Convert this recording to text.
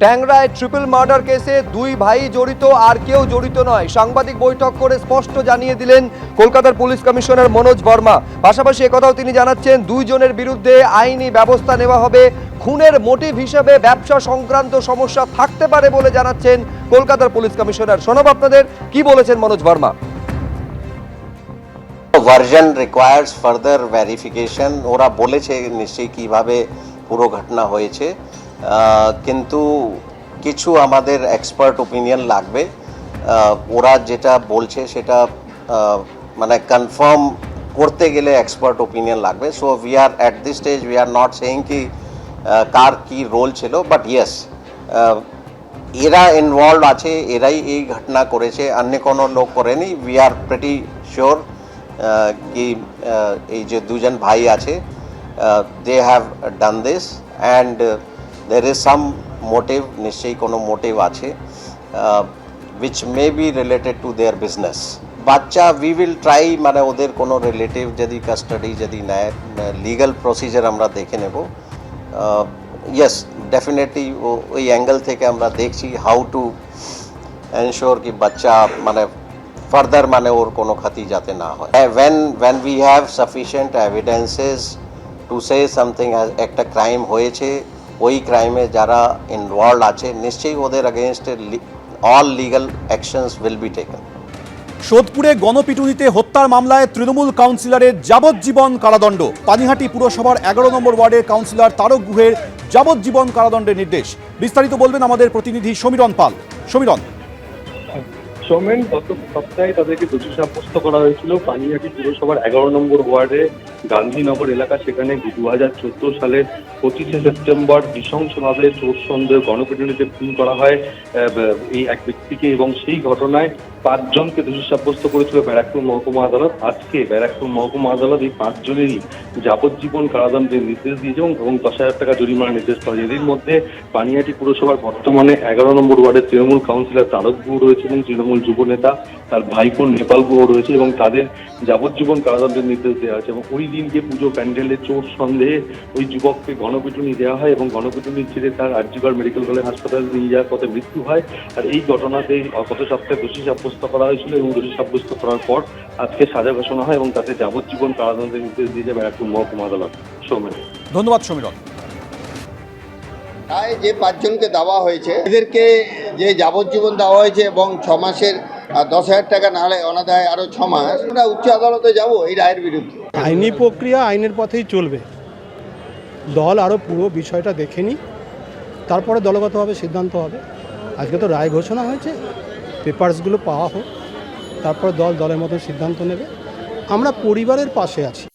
ট্যাংরায় triple murder কেসে দুই ভাই জড়িত, আর কেউ জড়িত নয়। সাংবাদিক বৈঠক করে স্পষ্ট জানিয়ে দিলেন কলকাতার পুলিশ কমিশনার মনোজ বর্মা। পাশাপাশি একথাও তিনি জানাচ্ছেন, দুইজনের বিরুদ্ধে আইনি ব্যবস্থা নেওয়া হবে। খুনের মোটিভ হিসেবে ব্যবসা সংক্রান্ত সমস্যা থাকতে পারে বলে জানাচ্ছেন কলকাতার পুলিশ কমিশনার। শোনাব আপনাদের কি বলেছেন Manoj Verma. Version requires further verification. ওরা বলেছে নিশ্চয়ই কিভাবে পুরো ঘটনা হয়েছে, কিন্তু কিছু আমাদের এক্সপার্ট ওপিনিয়ন লাগবে। ওরা যেটা বলছে সেটা মানে কনফার্ম করতে গেলে এক্সপার্ট ওপিনিয়ন লাগবে। So we are at this stage we are not saying কি কার কি রোল ছিল, বাট ইয়েস এরা ইনভলভ আছে, এরাই এই ঘটনা করেছে, অন্য কোনো লোক করেনি। উই আর প্রিটি শিওর কি এই যে দুজন ভাই আছে they have done this and there is some motive, নিশ্চয়ই কোনো মোটিভ আছে which may be related to their business. বাচ্চা we will try, মানে ওদের কোনো রিলেটিভ যদি কাস্টাডি যদি নেয়, লিগাল প্রসিজার আমরা দেখে নেব। ইয়েস ডেফিনেটলি ওই অ্যাঙ্গেল থেকে আমরা দেখছি হাউ টু এনশোর কি বাচ্চা মানে ফার্দার মানে ওর কোনো ক্ষতি যাতে না হয়। when we have sufficient evidences to say something একটা ক্রাইম হয়েছে, ওই ক্রাইমে যারা ইনভলভ আছে নিশ্চয়ই ওদের against all legal actions will be taken. সোদপুরে গণপিটুনিতে হত্যার মামলায় তৃণমূল কাউন্সিলরের যাবজ্জীবন কারাদণ্ড। পানিহাটি পুরসভার 11 নম্বর ওয়ার্ডের কাউন্সিলর তারক গুহের যাবজ্জীবন কারাদণ্ডের নির্দেশ। বিস্তারিত বলবেন আমাদের প্রতিনিধি সমীরণ পাল। সমীরণ। সোমেন, গত সপ্তাহে তাদেরকে দোষী সাব্যস্ত করা হয়েছিল পানিহাটি পুরসভার 11 নম্বর ওয়ার্ডে গান্ধীনগর এলাকা। সেখানে 2014 সালের 25শে সেপ্টেম্বর নৃশংসভাবে চোর সন্দেহ গণপিটুনিতে খুন করা হয় এই এক ব্যক্তিকে, এবং সেই ঘটনায় 5 জনকে দোষী সাব্যস্ত করেছিল ব্যারাকপুর মহকুমা আদালত। আজকে ব্যারাকপুর মহকুমা আদালত এই 5 জনেরই যাবজ্জীবন কারাদণ্ডের নির্দেশ দিয়েছে এবং 10,000 টাকা জরিমানার নির্দেশ করা হয়েছে। এদের মধ্যে পানিহাটি পুরসভার বর্তমানে 11 নম্বর ওয়ার্ডের তৃণমূল কাউন্সিলর তারক গুহ রয়েছে এবং তৃণমূল যুব নেতা তার ভাইপো নেপাল গুহ রয়েছে, এবং তাদের যাবজ্জীবন কারাদণ্ডের নির্দেশ দেওয়া হয়েছে। এবং ওই দিনকে পুজো প্যান্ডেলে চোর সন্দেহে ওই যুবককে গণপিটুনি দেওয়া হয় এবং গণপিটুনির ছেড়ে তার আরজিকর মেডিকেল কলেজ হাসপাতালে নিয়ে যাওয়ার পথে মৃত্যু হয়। আর এই ঘটনাতে গত সপ্তাহে দোষী সাব্যস্ত করা হয়েছিল এবং দোষী সাব্যস্ত করার পর আজকে সাজা ঘোষণা হয় এবং তাতে যাবজ্জীবন কারাদণ্ডের নির্দেশ দিয়েছে ব্যারাকপুর মহকুমা আদালত। সৌমেন। ধন্যবাদ সমীরণ। যে 5 জনকে দেওয়া হয়েছে এদেরকে যে যাবজ্জীবন দেওয়া হয়েছে এবং 6 মাসের 10,000 টাকা না হলে অনাদায় আরও 6 মাস, আমরা উচ্চ আদালতে যাব এই রায়ের বিরুদ্ধে। আইনি প্রক্রিয়া আইনের পথেই চলবে। দল আরও পুরো বিষয়টা দেখে নি, তারপরে দলগতভাবে সিদ্ধান্ত হবে। আজকে তো রায় ঘোষণা হয়েছে, পেপারসগুলো পাওয়া হোক, তারপরে দলের মতো সিদ্ধান্ত নেবে। আমরা পরিবারের পাশে আছি।